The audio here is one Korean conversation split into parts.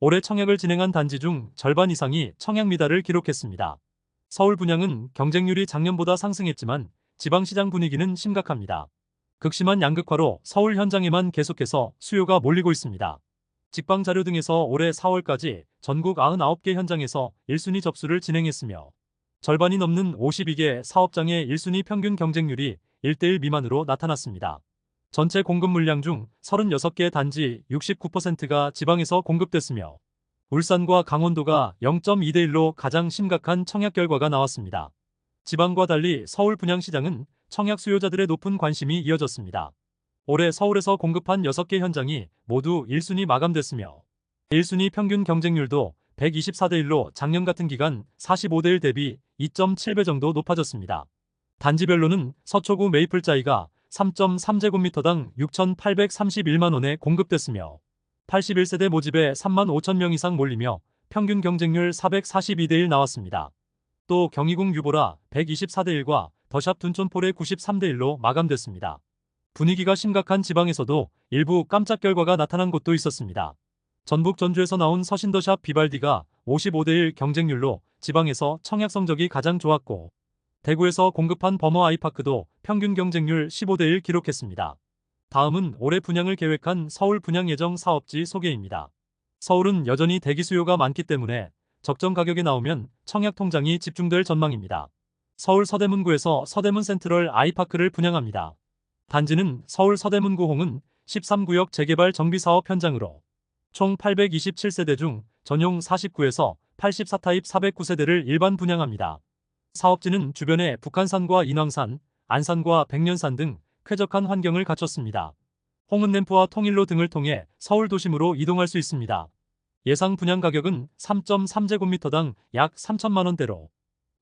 올해 청약을 진행한 단지 중 절반 이상이 청약 미달을 기록했습니다. 서울 분양은 경쟁률이 작년보다 상승했지만 지방시장 분위기는 심각합니다. 극심한 양극화로 서울 현장에만 계속해서 수요가 몰리고 있습니다. 직방 자료 등에서 올해 4월까지 전국 99개 현장에서 1순위 접수를 진행했으며 절반이 넘는 52개 사업장의 1순위 평균 경쟁률이 1대1 미만으로 나타났습니다. 전체 공급 물량 중 36개 단지 69%가 지방에서 공급됐으며 울산과 강원도가 0.2대1로 가장 심각한 청약 결과가 나왔습니다. 지방과 달리 서울 분양시장은 청약 수요자들의 높은 관심이 이어졌습니다. 올해 서울에서 공급한 6개 현장이 모두 1순위 마감됐으며 1순위 평균 경쟁률도 124대1로 작년 같은 기간 45대1 대비 2.7배 정도 높아졌습니다. 단지별로는 서초구 메이플자이가 3.3제곱미터당 6,831만원에 공급됐으며 81세대 모집에 3만 5천 명 이상 몰리며 평균 경쟁률 442대1 나왔습니다. 또 경희궁 유보라 124대1과 더샵 둔촌폴의 93대1로 마감됐습니다. 분위기가 심각한 지방에서도 일부 깜짝 결과가 나타난 곳도 있었습니다. 전북 전주에서 나온 서신더샵 비발디가 55대1 경쟁률로 지방에서 청약 성적이 가장 좋았고 대구에서 공급한 버머 아이파크도 평균 경쟁률 15대1 기록했습니다. 다음은 올해 분양을 계획한 서울 분양 예정 사업지 소개입니다. 서울은 여전히 대기 수요가 많기 때문에 적정 가격에 나오면 청약 통장이 집중될 전망입니다. 서울 서대문구에서 서대문 센트럴 아이파크를 분양합니다. 단지는 서울 서대문구홍은 13구역 재개발 정비사업 현장으로 총 827세대 중 전용 49에서 84타입 409세대를 일반 분양합니다. 사업지는 주변에 북한산과 인왕산, 안산과 백년산 등 쾌적한 환경을 갖췄습니다. 홍은 램프와 통일로 등을 통해 서울 도심으로 이동할 수 있습니다. 예상 분양 가격은 3.3제곱미터당 약 3천만원대로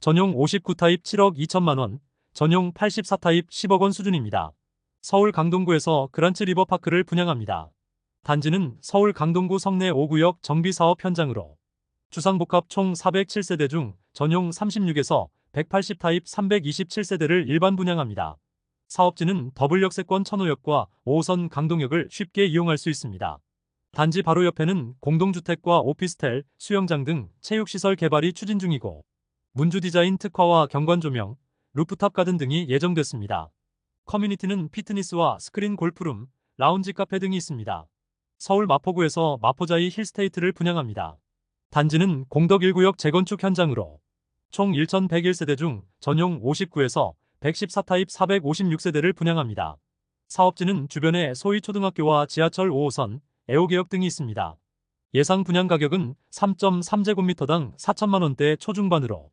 전용 59타입 7억 2천만원, 전용 84타입 10억원 수준입니다. 서울 강동구에서 그란츠 리버파크를 분양합니다. 단지는 서울 강동구 성내 5구역 정비사업 현장으로 주상복합 총 407세대 중 전용 36에서 180타입 327세대를 일반 분양합니다. 사업지는 더블역세권 천호역과 5호선 강동역을 쉽게 이용할 수 있습니다. 단지 바로 옆에는 공동주택과 오피스텔, 수영장 등 체육시설 개발이 추진 중이고 문주 디자인 특화와 경관조명, 루프탑 가든 등이 예정됐습니다. 커뮤니티는 피트니스와 스크린 골프룸, 라운지 카페 등이 있습니다. 서울 마포구에서 마포자이 힐스테이트를 분양합니다. 단지는 공덕 1구역 재건축 현장으로 총 1,101세대 중 전용 59에서 114타입 456세대를 분양합니다. 사업지는 주변에 소희초등학교와 지하철 5호선, 애호개역 등이 있습니다. 예상 분양 가격은 3.3제곱미터당 4천만원대 초중반으로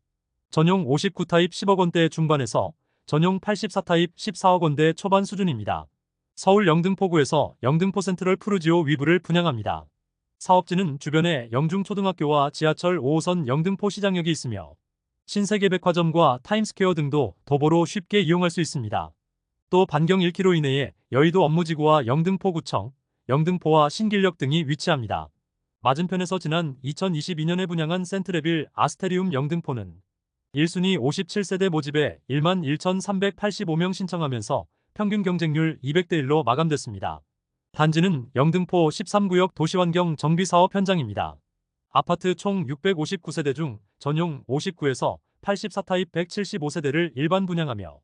전용 59타입 10억원대 중반에서 전용 84타입 14억원대 초반 수준입니다. 서울 영등포구에서 영등포 센트럴 푸르지오 위브를 분양합니다. 사업지는 주변에 영중초등학교와 지하철 5호선 영등포 시장역이 있으며 신세계백화점과 타임스퀘어 등도 도보로 쉽게 이용할 수 있습니다. 또 반경 1km 이내에 여의도 업무지구와 영등포구청, 영등포와 신길역 등이 위치합니다. 맞은편에서 지난 2022년에 분양한 센트레빌 아스테리움 영등포는 1순위 57세대 모집에 11,385명 신청하면서 평균 경쟁률 200대1로 마감됐습니다. 단지는 영등포 13구역 도시환경 정비사업 현장입니다. 아파트 총 659세대 중 전용 59에서 84타입 175세대를 일반 분양하며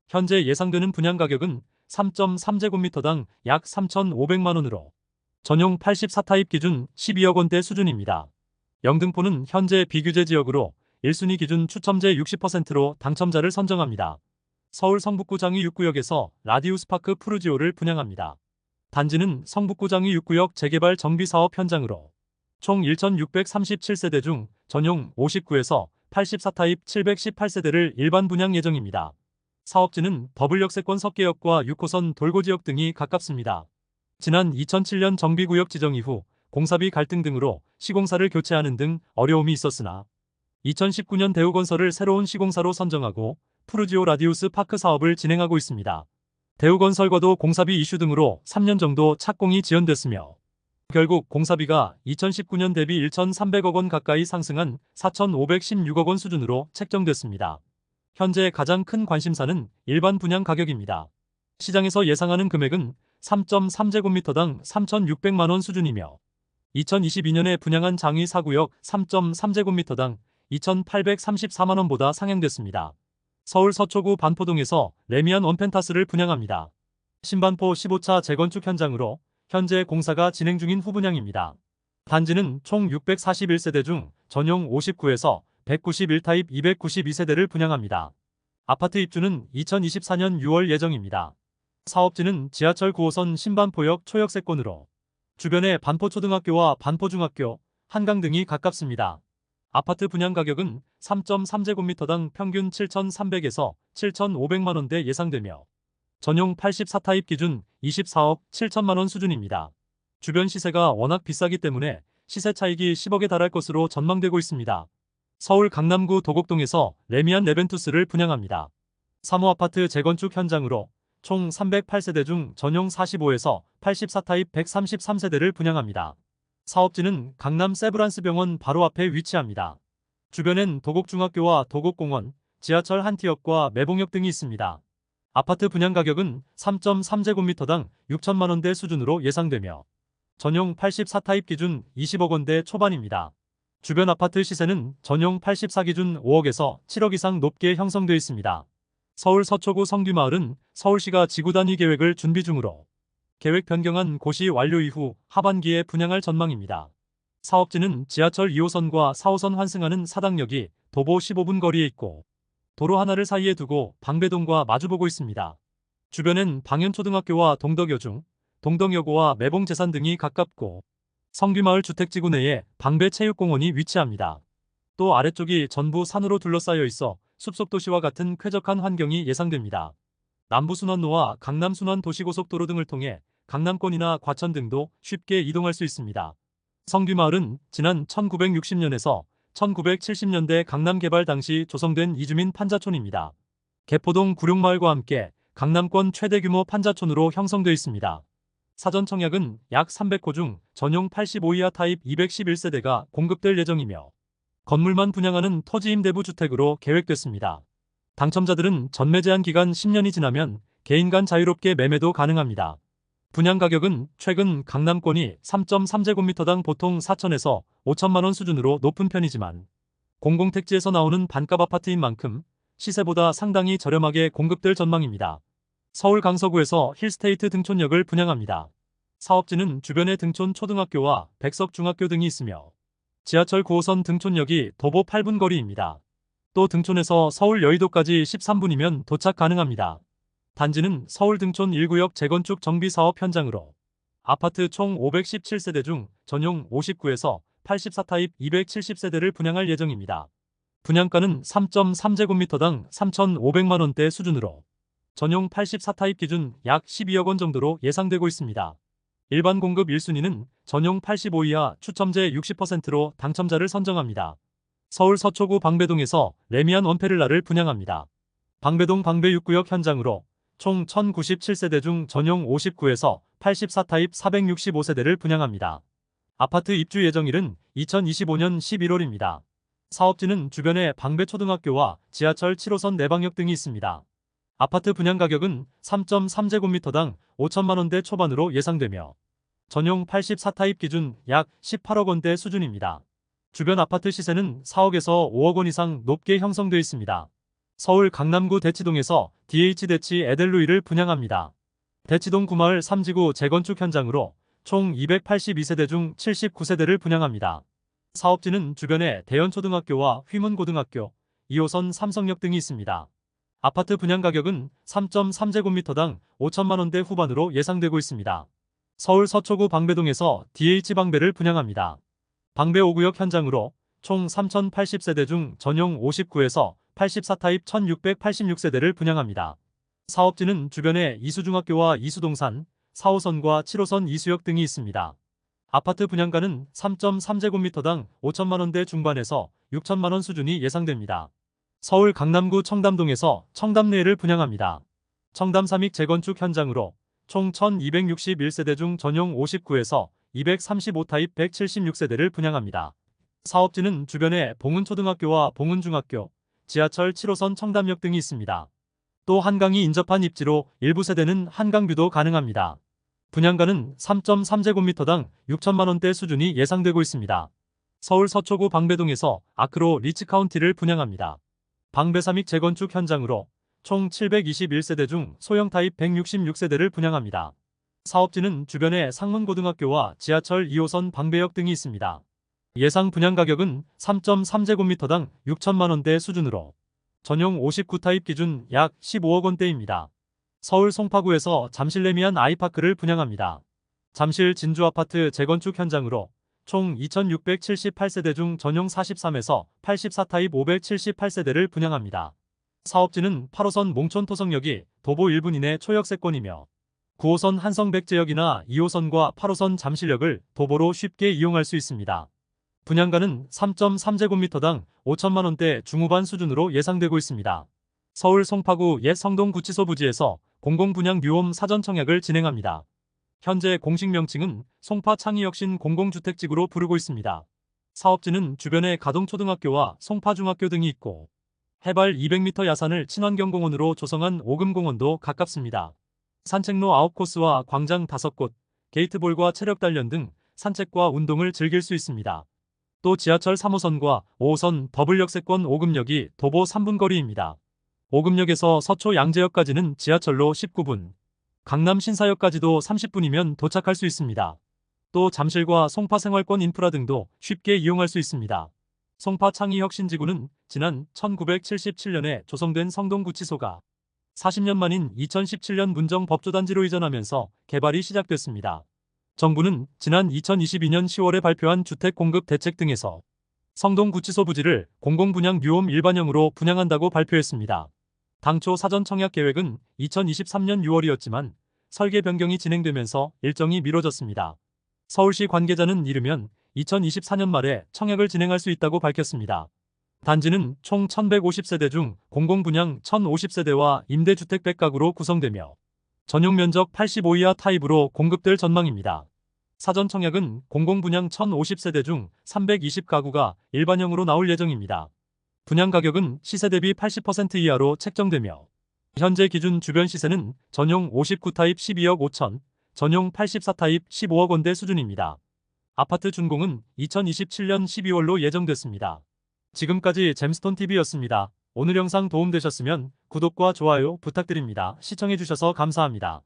현재 예상되는 분양 가격은 3.3제곱미터당 약 3,500만원으로 전용 84타입 기준 12억원대 수준입니다. 영등포는 현재 비규제 지역으로 1순위 기준 추첨제 60%로 당첨자를 선정합니다. 서울 성북구 장위 6구역에서 라디우스파크 푸르지오를 분양합니다. 단지는 성북구 장위 6구역 재개발 정비사업 현장으로 총 1,637세대 중 전용 59에서 84타입 718세대를 일반 분양 예정입니다. 사업지는 더블역세권 석계역과 6호선 돌고지역 등이 가깝습니다. 지난 2007년 정비구역 지정 이후 공사비 갈등 등으로 시공사를 교체하는 등 어려움이 있었으나 2019년 대우건설을 새로운 시공사로 선정하고 푸르지오 라디우스 파크 사업을 진행하고 있습니다. 대우건설과도 공사비 이슈 등으로 3년 정도 착공이 지연됐으며 결국 공사비가 2019년 대비 1,300억원 가까이 상승한 4,516억원 수준으로 책정됐습니다. 현재 가장 큰 관심사는 일반 분양 가격입니다. 시장에서 예상하는 금액은 3.3제곱미터당 3,600만원 수준이며 2022년에 분양한 장위 4구역 3.3제곱미터당 2,834만원보다 상향됐습니다. 서울 서초구 반포동에서 레미안 원펜타스를 분양합니다. 신반포 15차 재건축 현장으로 현재 공사가 진행 중인 후분양입니다. 단지는 총 641세대 중 전용 59에서 191타입 292세대를 분양합니다. 아파트 입주는 2024년 6월 예정입니다. 사업지는 지하철 9호선 신반포역 초역세권으로 주변에 반포초등학교와 반포중학교, 한강 등이 가깝습니다. 아파트 분양 가격은 3.3제곱미터당 평균 7,300에서 7,500만원대 예상되며 전용 84타입 기준 24억 7천만원 수준입니다. 주변 시세가 워낙 비싸기 때문에 시세 차익이 10억에 달할 것으로 전망되고 있습니다. 서울 강남구 도곡동에서 레미안 레벤투스를 분양합니다. 3호 아파트 재건축 현장으로 총 308세대 중 전용 45에서 84타입 133세대를 분양합니다. 사업지는 강남 세브란스병원 바로 앞에 위치합니다. 주변엔 도곡중학교와 도곡공원, 지하철 한티역과 매봉역 등이 있습니다. 아파트 분양 가격은 3.3제곱미터당 6천만원대 수준으로 예상되며 전용 84타입 기준 20억 원대 초반입니다. 주변 아파트 시세는 전용 84 기준 5억에서 7억 이상 높게 형성되어 있습니다. 서울 서초구 성규마을은 서울시가 지구단위 계획을 준비 중으로 계획 변경안 고시 완료 이후 하반기에 분양할 전망입니다. 사업지는 지하철 2호선과 4호선 환승하는 사당역이 도보 15분 거리에 있고 도로 하나를 사이에 두고 방배동과 마주보고 있습니다. 주변엔 방현초등학교와 동덕여중, 동덕여고와 매봉제산 등이 가깝고 성규마을 주택지구 내에 방배체육공원이 위치합니다. 또 아래쪽이 전부 산으로 둘러싸여 있어 숲속도시와 같은 쾌적한 환경이 예상됩니다. 남부순환로와 강남순환도시고속도로 등을 통해 강남권이나 과천 등도 쉽게 이동할 수 있습니다. 성규마을은 지난 1960년에서 1970년대 강남 개발 당시 조성된 이주민 판자촌입니다. 개포동 구룡마을과 함께 강남권 최대 규모 판자촌으로 형성되어 있습니다. 사전 청약은 약 300호 중 전용 85 이하 타입 211세대가 공급될 예정이며 건물만 분양하는 토지임대부 주택으로 계획됐습니다. 당첨자들은 전매 제한 기간 10년이 지나면 개인 간 자유롭게 매매도 가능합니다. 분양 가격은 최근 강남권이 3.3제곱미터당 보통 4천에서 5천만원 수준으로 높은 편이지만 공공택지에서 나오는 반값 아파트인 만큼 시세보다 상당히 저렴하게 공급될 전망입니다. 서울 강서구에서 힐스테이트 등촌역을 분양합니다. 사업지는 주변에 등촌 초등학교와 백석 중학교 등이 있으며 지하철 9호선 등촌역이 도보 8분 거리입니다. 또 등촌에서 서울 여의도까지 13분이면 도착 가능합니다. 단지는 서울 등촌 1구역 재건축 정비사업 현장으로 아파트 총 517세대 중 전용 59에서 84타입 270세대를 분양할 예정입니다. 분양가는 3.3제곱미터당 3,500만원대 수준으로 전용 84타입 기준 약 12억 원 정도로 예상되고 있습니다. 일반 공급 1순위는 전용 85 이하 추첨제 60%로 당첨자를 선정합니다. 서울 서초구 방배동에서 레미안 원페를라를 분양합니다. 방배동 방배 6구역 현장으로 총 1,097세대 중 전용 59에서 84타입 465세대를 분양합니다. 아파트 입주 예정일은 2025년 11월입니다. 사업지는 주변에 방배초등학교와 지하철 7호선 내방역 등이 있습니다. 아파트 분양 가격은 3.3제곱미터당 5천만원대 초반으로 예상되며 전용 84타입 기준 약 18억 원대 수준입니다. 주변 아파트 시세는 4억에서 5억 원 이상 높게 형성되어 있습니다. 서울 강남구 대치동에서 DH대치 에델루이를 분양합니다. 대치동 구마을 3지구 재건축 현장으로 총 282세대 중 79세대를 분양합니다. 사업지는 주변에 대연초등학교와 휘문고등학교, 2호선 삼성역 등이 있습니다. 아파트 분양 가격은 3.3제곱미터당 5천만원대 후반으로 예상되고 있습니다. 서울 서초구 방배동에서 DH방배를 분양합니다. 방배 5구역 현장으로 총 3,080세대 중 전용 59에서 84타입 1,686세대를 분양합니다. 사업지는 주변에 이수중학교와 이수동산, 4호선과 7호선 이수역 등이 있습니다. 아파트 분양가는 3.3제곱미터당 5천만원대 중반에서 6천만원 수준이 예상됩니다. 서울 강남구 청담동에서 청담내를 분양합니다. 청담 삼익 재건축 현장으로 총 1,261세대 중 전용 59에서 235타입 176세대를 분양합니다. 사업지는 주변에 봉은초등학교와 봉은중학교, 지하철 7호선 청담역 등이 있습니다. 또 한강이 인접한 입지로 일부 세대는 한강뷰도 가능합니다. 분양가는 3.3제곱미터당 6천만원대 수준이 예상되고 있습니다. 서울 서초구 방배동에서 아크로 리츠카운티를 분양합니다. 방배삼익 재건축 현장으로 총 721세대 중 소형 타입 166세대를 분양합니다. 사업지는 주변에 상문고등학교와 지하철 2호선 방배역 등이 있습니다. 예상 분양 가격은 3.3제곱미터당 6천만원대 수준으로 전용 59타입 기준 약 15억원대입니다. 서울 송파구에서 잠실 레미안 아이파크를 분양합니다. 잠실 진주아파트 재건축 현장으로 총 2678세대 중 전용 43에서 84타입 578세대를 분양합니다. 사업지는 8호선 몽촌토성역이 도보 1분 이내 초역세권이며 9호선 한성백제역이나 2호선과 8호선 잠실역을 도보로 쉽게 이용할 수 있습니다. 분양가는 3.3제곱미터당 5천만원대 중후반 수준으로 예상되고 있습니다. 서울 송파구 옛 성동구치소 부지에서 공공분양 뉴홈 사전 청약을 진행합니다. 현재 공식 명칭은 송파창의혁신 공공주택지구로 부르고 있습니다. 사업지는 주변에 가동초등학교와 송파중학교 등이 있고 해발 200m 야산을 친환경공원으로 조성한 오금공원도 가깝습니다. 산책로 9코스와 광장 5곳, 게이트볼과 체력단련 등 산책과 운동을 즐길 수 있습니다. 또 지하철 3호선과 5호선 더블역세권 오금역이 도보 3분 거리입니다. 오금역에서 서초 양재역까지는 지하철로 19분, 강남 신사역까지도 30분이면 도착할 수 있습니다. 또 잠실과 송파 생활권 인프라 등도 쉽게 이용할 수 있습니다. 송파 창의혁신지구는 지난 1977년에 조성된 성동구치소가 40년 만인 2017년 문정법조단지로 이전하면서 개발이 시작됐습니다. 정부는 지난 2022년 10월에 발표한 주택공급 대책 등에서 성동구치소 부지를 공공분양 뉴홈 일반형으로 분양한다고 발표했습니다. 당초 사전 청약 계획은 2023년 6월이었지만 설계 변경이 진행되면서 일정이 미뤄졌습니다. 서울시 관계자는 이르면 2024년 말에 청약을 진행할 수 있다고 밝혔습니다. 단지는 총 1150세대 중 공공분양 1050세대와 임대주택 100가구로 구성되며 전용 면적 85이하 타입으로 공급될 전망입니다. 사전 청약은 공공분양 1050세대 중 320가구가 일반형으로 나올 예정입니다. 분양 가격은 시세 대비 80% 이하로 책정되며 현재 기준 주변 시세는 전용 59타입 12억 5천, 전용 84타입 15억원대 수준입니다. 아파트 준공은 2027년 12월로 예정됐습니다. 지금까지 잼스톤TV였습니다. 오늘 영상 도움되셨으면 구독과 좋아요 부탁드립니다. 시청해주셔서 감사합니다.